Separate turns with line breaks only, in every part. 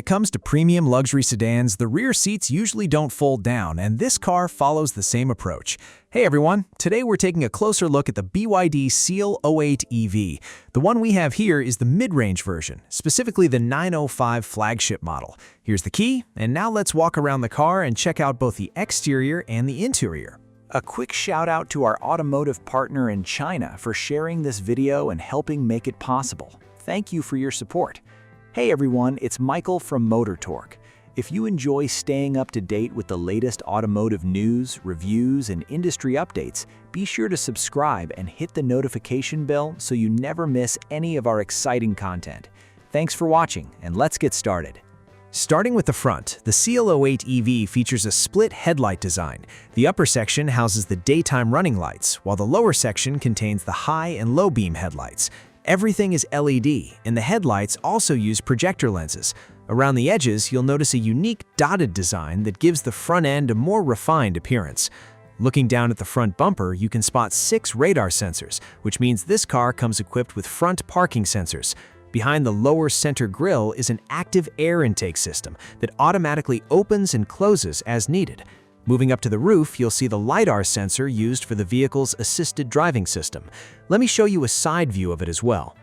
it comes to premium luxury sedans, the rear seats usually don't fold down, and this car follows the same approach. Hey everyone, today we're taking a closer look at the BYD Seal 08 EV. The one we have here is the mid-range version, specifically the 905 Flagship model. Here's the key, and now let's walk around the car and check out both the exterior and the interior.
A quick shout out to our automotive partner in China for sharing this video and helping make it possible. Thank you for your support. Hey everyone, it's Michael from motortorque. If you enjoy staying up to date with the latest automotive news, reviews, and industry updates, be sure to subscribe and hit the notification bell so you never miss any of our exciting content. Thanks for watching, and let's get started.
Starting with the front, the Seal 08 EV features a split headlight design. The upper section houses the daytime running lights, while the lower section contains the high and low beam headlights. Everything is LED, and the headlights also use projector lenses. Around the edges, you'll notice a unique dotted design that gives the front end a more refined appearance. Looking down at the front bumper, you can spot 6 radar sensors, which means this car comes equipped with front parking sensors. Behind the lower center grille is an active air intake system that automatically opens and closes as needed. Moving up to the roof, you'll see the LiDAR sensor used for the vehicle's assisted driving system. Let me show you a side view of it as well.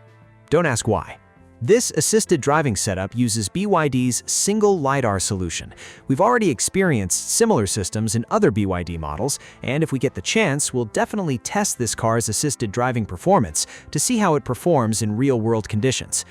Don't ask why. This assisted driving setup uses BYD's single LiDAR solution. We've already experienced similar systems in other BYD models, and if we get the chance, we'll definitely test this car's assisted driving performance to see how it performs in real-world conditions.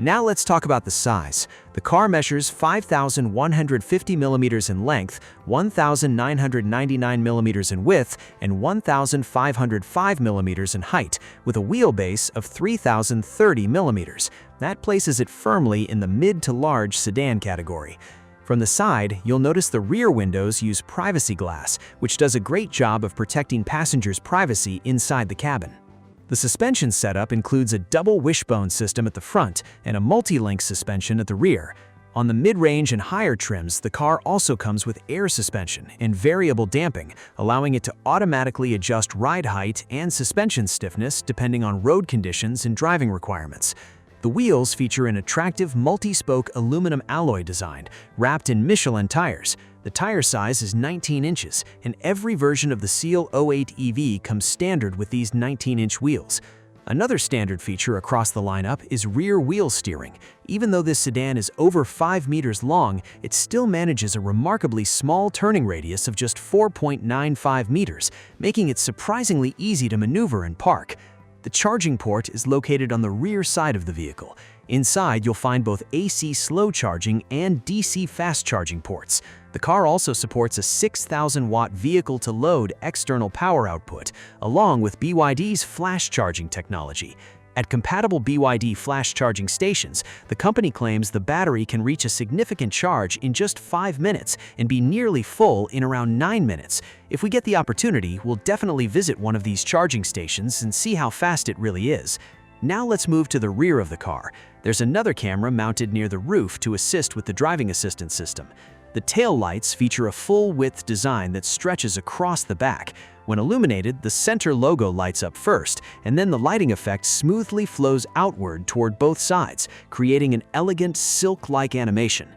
Now let's talk about the size. The car measures 5,150 millimeters in length, 1,999 millimeters in width, and 1,505 millimeters in height, with a wheelbase of 3,030 millimeters. That places it firmly in the mid to large sedan category. From the side, you'll notice the rear windows use privacy glass, which does a great job of protecting passengers' privacy inside the cabin. The suspension setup includes a double wishbone system at the front and a multi-link suspension at the rear. On the mid-range and higher trims, the car also comes with air suspension and variable damping, allowing it to automatically adjust ride height and suspension stiffness depending on road conditions and driving requirements. The wheels feature an attractive multi-spoke aluminum alloy design, wrapped in Michelin tires. The tire size is 19 inches, and every version of the Seal 08 EV comes standard with these 19-inch wheels. Another standard feature across the lineup is rear wheel steering. Even though this sedan is over 5 meters long, it still manages a remarkably small turning radius of just 4.95 meters, making it surprisingly easy to maneuver and park. The charging port is located on the rear side of the vehicle. Inside, you'll find both AC slow charging and DC fast charging ports. The car also supports a 6,000-watt vehicle-to-load external power output, along with BYD's flash charging technology. At compatible BYD flash charging stations, the company claims the battery can reach a significant charge in just 5 minutes and be nearly full in around 9 minutes. If we get the opportunity, we'll definitely visit one of these charging stations and see how fast it really is. Now let's move to the rear of the car. There's another camera mounted near the roof to assist with the driving assistance system. The tail lights feature a full-width design that stretches across the back. When illuminated, the center logo lights up first, and then the lighting effect smoothly flows outward toward both sides, creating an elegant silk-like animation.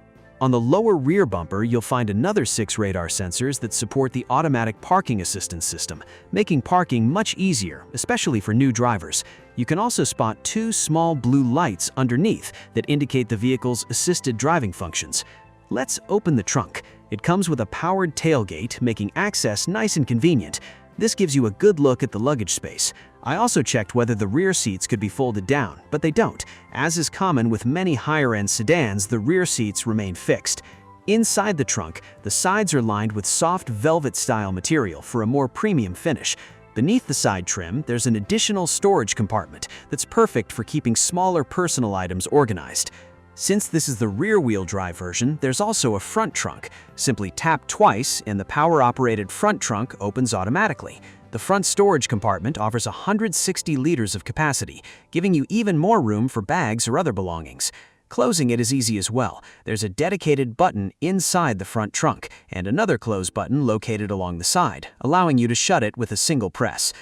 On the lower rear bumper, you'll find another 6 radar sensors that support the automatic parking assistance system, making parking much easier, especially for new drivers. You can also spot 2 small blue lights underneath that indicate the vehicle's assisted driving functions. Let's open the trunk. It comes with a powered tailgate, making access nice and convenient. This gives you a good look at the luggage space. I also checked whether the rear seats could be folded down, but they don't. As is common with many higher-end sedans, the rear seats remain fixed. Inside the trunk, the sides are lined with soft velvet-style material for a more premium finish. Beneath the side trim, there's an additional storage compartment that's perfect for keeping smaller personal items organized. Since this is the rear-wheel drive version, there's also a front trunk. Simply tap twice and the power-operated front trunk opens automatically. The front storage compartment offers 160 liters of capacity, giving you even more room for bags or other belongings. Closing it is easy as well. There's a dedicated button inside the front trunk and another close button located along the side, allowing you to shut it with a single press.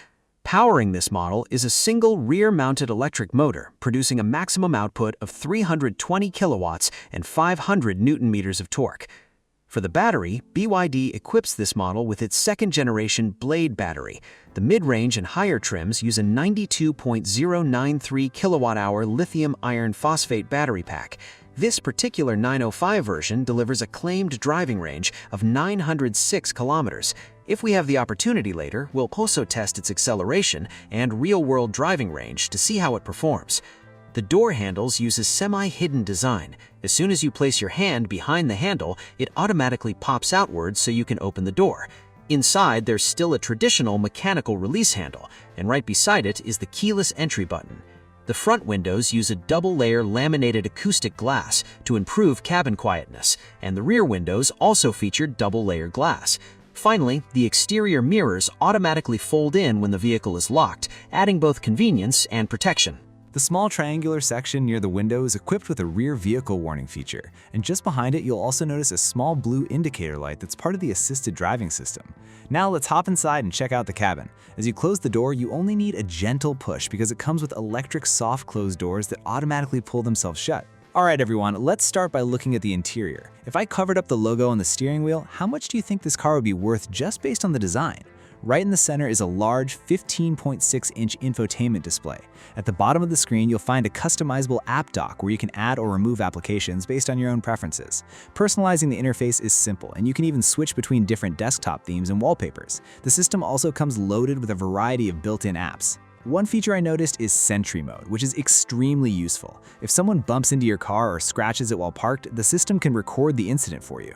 Powering this model is a single rear-mounted electric motor, producing a maximum output of 320 kilowatts and 500 newton-meters of torque. For the battery, BYD equips this model with its second-generation Blade battery. The mid-range and higher trims use a 92.093 kilowatt-hour lithium iron phosphate battery pack. This particular 905 version delivers a claimed driving range of 906 kilometers. If we have the opportunity later, we'll also test its acceleration and real-world driving range to see how it performs. The door handles use a semi-hidden design. As soon as you place your hand behind the handle, it automatically pops outwards so you can open the door. Inside, there's still a traditional mechanical release handle, and right beside it is the keyless entry button. The front windows use a double-layer laminated acoustic glass to improve cabin quietness, and the rear windows also feature double-layer glass. Finally, the exterior mirrors automatically fold in when the vehicle is locked, adding both convenience and protection.
The small triangular section near the window is equipped with a rear vehicle warning feature, and just behind it you'll also notice a small blue indicator light that's part of the assisted driving system. Now let's hop inside and check out the cabin. As you close the door, you only need a gentle push because it comes with electric soft close doors that automatically pull themselves shut. Alright everyone, let's start by looking at the interior. If I covered up the logo on the steering wheel, how much do you think this car would be worth just based on the design? Right in the center is a large 15.6-inch infotainment display. At the bottom of the screen, you'll find a customizable app dock where you can add or remove applications based on your own preferences. Personalizing the interface is simple, and you can even switch between different desktop themes and wallpapers. The system also comes loaded with a variety of built-in apps. One feature I noticed is Sentry Mode, which is extremely useful. If someone bumps into your car or scratches it while parked, the system can record the incident for you.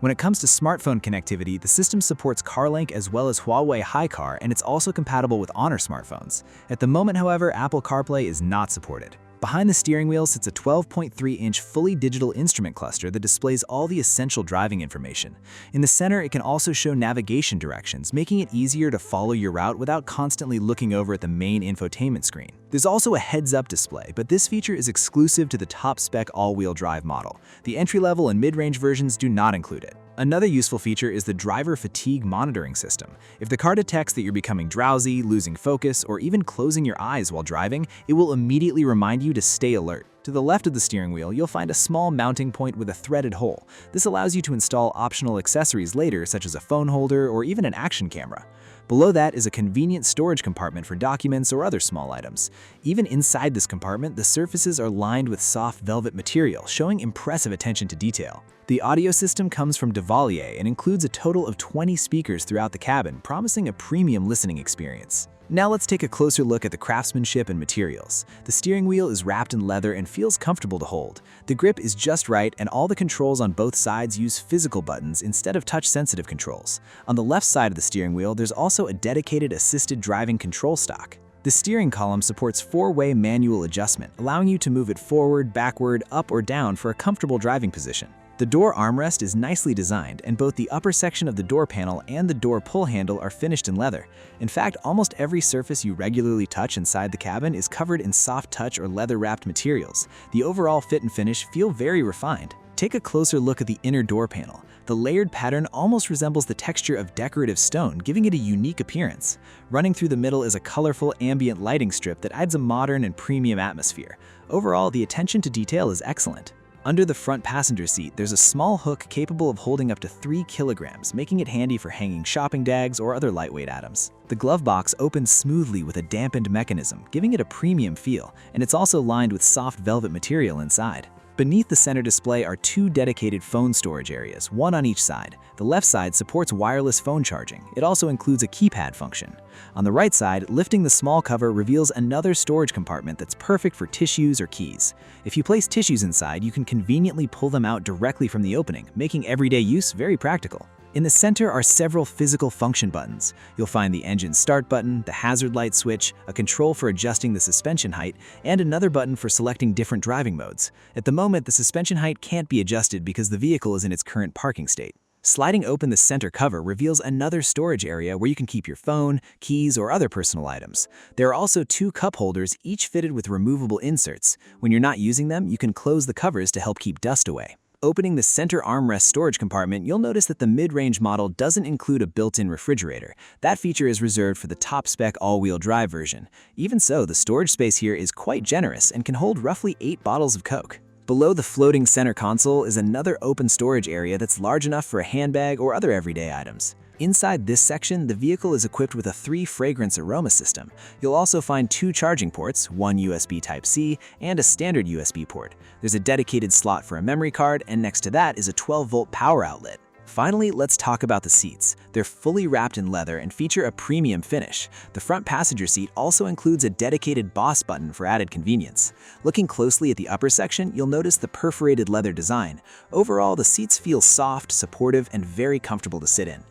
When it comes to smartphone connectivity, the system supports CarLink as well as Huawei HiCar, and it's also compatible with Honor smartphones. At the moment, however, Apple CarPlay is not supported. Behind the steering wheel sits a 12.3-inch fully digital instrument cluster that displays all the essential driving information. In the center, it can also show navigation directions, making it easier to follow your route without constantly looking over at the main infotainment screen. There's also a heads-up display, but this feature is exclusive to the top-spec all-wheel drive model. The entry-level and mid-range versions do not include it. Another useful feature is the driver fatigue monitoring system. If the car detects that you're becoming drowsy, losing focus, or even closing your eyes while driving, it will immediately remind you to stay alert. To the left of the steering wheel, you'll find a small mounting point with a threaded hole. This allows you to install optional accessories later, such as a phone holder or even an action camera. Below that is a convenient storage compartment for documents or other small items. Even inside this compartment, the surfaces are lined with soft velvet material, showing impressive attention to detail. The audio system comes from Devialet and includes a total of 20 speakers throughout the cabin, promising a premium listening experience. Now let's take a closer look at the craftsmanship and materials. The steering wheel is wrapped in leather and feels comfortable to hold. The grip is just right, and all the controls on both sides use physical buttons instead of touch-sensitive controls. On the left side of the steering wheel, there's also a dedicated assisted driving control stalk. The steering column supports 4-way manual adjustment, allowing you to move it forward, backward, up, or down for a comfortable driving position. The door armrest is nicely designed, and both the upper section of the door panel and the door pull handle are finished in leather. In fact, almost every surface you regularly touch inside the cabin is covered in soft touch or leather-wrapped materials. The overall fit and finish feel very refined. Take a closer look at the inner door panel. The layered pattern almost resembles the texture of decorative stone, giving it a unique appearance. Running through the middle is a colorful ambient lighting strip that adds a modern and premium atmosphere. Overall, the attention to detail is excellent. Under the front passenger seat, there's a small hook capable of holding up to 3 kilograms, making it handy for hanging shopping bags or other lightweight items. The glove box opens smoothly with a dampened mechanism, giving it a premium feel, and it's also lined with soft velvet material inside. Beneath the center display are 2 dedicated phone storage areas, one on each side. The left side supports wireless phone charging. It also includes a keypad function. On the right side, lifting the small cover reveals another storage compartment that's perfect for tissues or keys. If you place tissues inside, you can conveniently pull them out directly from the opening, making everyday use very practical. In the center are several physical function buttons. You'll find the engine start button, the hazard light switch, a control for adjusting the suspension height, and another button for selecting different driving modes. At the moment, the suspension height can't be adjusted because the vehicle is in its current parking state. Sliding open the center cover reveals another storage area where you can keep your phone, keys, or other personal items. There are also 2 cup holders, each fitted with removable inserts. When you're not using them, you can close the covers to help keep dust away.
Opening the center armrest storage compartment, you'll notice that the mid-range model doesn't include a built-in refrigerator. That feature is reserved for the top-spec all-wheel drive version. Even so, the storage space here is quite generous and can hold roughly 8 bottles of Coke. Below the floating center console is another open storage area that's large enough for a handbag or other everyday items. Inside this section, the vehicle is equipped with a 3-fragrance aroma system. You'll also find 2 charging ports, one USB Type-C and a standard USB port. There's a dedicated slot for a memory card, and next to that is a 12-volt power outlet. Finally, let's talk about the seats. They're fully wrapped in leather and feature a premium finish. The front passenger seat also includes a dedicated boss button for added convenience. Looking closely at the upper section, you'll notice the perforated leather design. Overall, the seats feel soft, supportive, and very comfortable to sit in.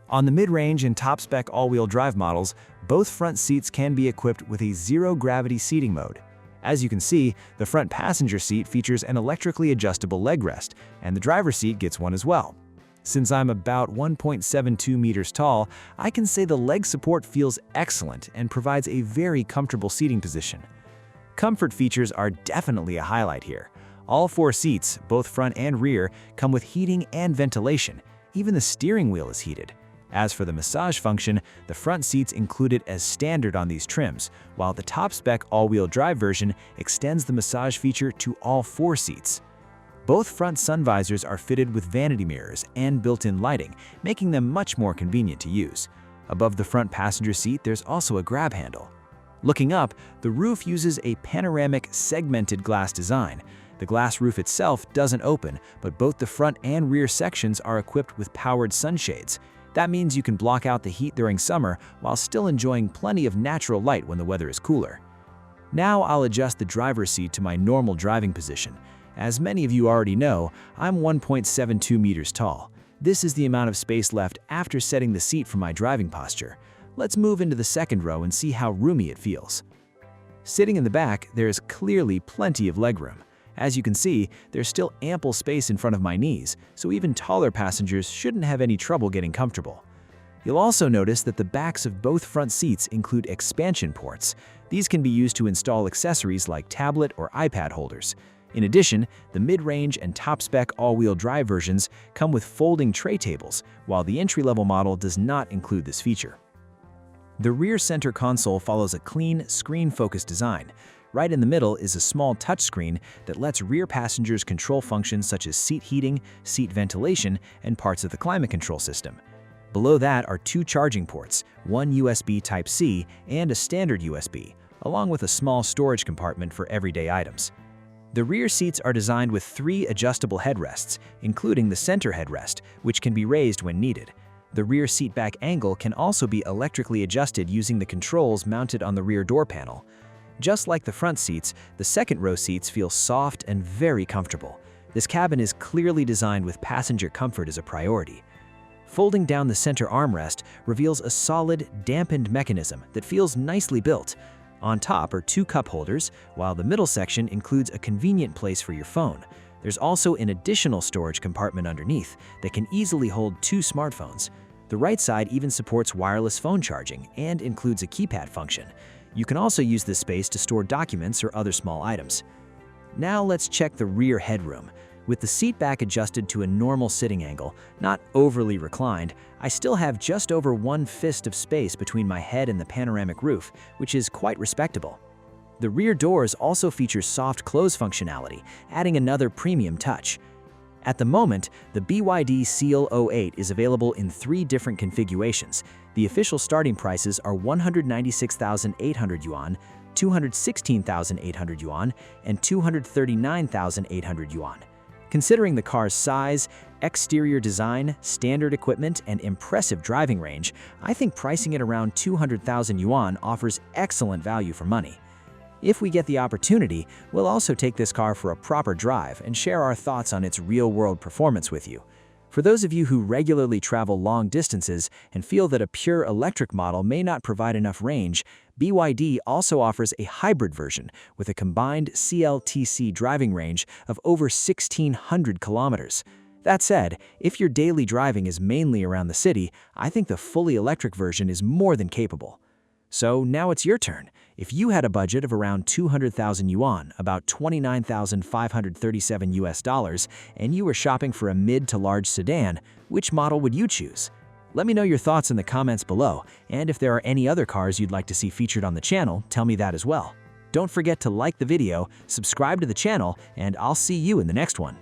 On the mid-range and top-spec all-wheel drive models, both front seats can be equipped with a zero-gravity seating mode. As you can see, the front passenger seat features an electrically adjustable leg rest, and the driver's seat gets one as well. Since I'm about 1.72 meters tall, I can say the leg support feels excellent and provides a very comfortable seating position. Comfort features are definitely a highlight here. All 4 seats, both front and rear, come with heating and ventilation. Even the steering wheel is heated. As for the massage function, the front seats include it as standard on these trims, while the top-spec all-wheel drive version extends the massage feature to all 4 seats. Both front sun visors are fitted with vanity mirrors and built-in lighting, making them much more convenient to use. Above the front passenger seat, there's also a grab handle. Looking up, the roof uses a panoramic segmented glass design. The glass roof itself doesn't open, but both the front and rear sections are equipped with powered sunshades. That means you can block out the heat during summer while still enjoying plenty of natural light when the weather is cooler. Now I'll adjust the driver's seat to my normal driving position. As many of you already know, I'm 1.72 meters tall. This is the amount of space left after setting the seat for my driving posture. Let's move into the second row and see how roomy it feels. Sitting in the back, there is clearly plenty of legroom. As you can see, there's still ample space in front of my knees, so even taller passengers shouldn't have any trouble getting comfortable. You'll also notice that the backs of both front seats include expansion ports. These can be used to install accessories like tablet or iPad holders. In addition, the mid-range and top-spec all-wheel drive versions come with folding tray tables, while the entry-level model does not include this feature. The rear center console follows a clean, screen-focused design. Right in the middle is a small touchscreen that lets rear passengers control functions such as seat heating, seat ventilation, and parts of the climate control system. Below that are 2 charging ports, one USB Type-C and a standard USB, along with a small storage compartment for everyday items. The rear seats are designed with 3 adjustable headrests, including the center headrest, which can be raised when needed. The rear seat back angle can also be electrically adjusted using the controls mounted on the rear door panel. Just like the front seats, the second row seats feel soft and very comfortable. This cabin is clearly designed with passenger comfort as a priority. Folding down the center armrest reveals a solid, dampened mechanism that feels nicely built. On top are 2 cup holders, while the middle section includes a convenient place for your phone. There's also an additional storage compartment underneath that can easily hold 2 smartphones. The right side even supports wireless phone charging and includes a keypad function. You can also use this space to store documents or other small items. Now let's check the rear headroom. With the seat back adjusted to a normal sitting angle, not overly reclined, I still have just over 1 fist of space between my head and the panoramic roof, which is quite respectable. The rear doors also feature soft close functionality, adding another premium touch. At the moment, the BYD Seal 08 is available in 3 different configurations. The official starting prices are 196,800 yuan, 216,800 yuan, and 239,800 yuan. Considering the car's size, exterior design, standard equipment, and impressive driving range, I think pricing it around 200,000 yuan offers excellent value for money. If we get the opportunity, we'll also take this car for a proper drive and share our thoughts on its real-world performance with you. For those of you who regularly travel long distances and feel that a pure electric model may not provide enough range, BYD also offers a hybrid version with a combined CLTC driving range of over 1,600 kilometers. That said, if your daily driving is mainly around the city, I think the fully electric version is more than capable. So now it's your turn. If you had a budget of around 200,000 yuan, about 29,537 US dollars, and you were shopping for a mid to large sedan, which model would you choose? Let me know your thoughts in the comments below, and if there are any other cars you'd like to see featured on the channel, tell me that as well. Don't forget to like the video, subscribe to the channel, and I'll see you in the next one.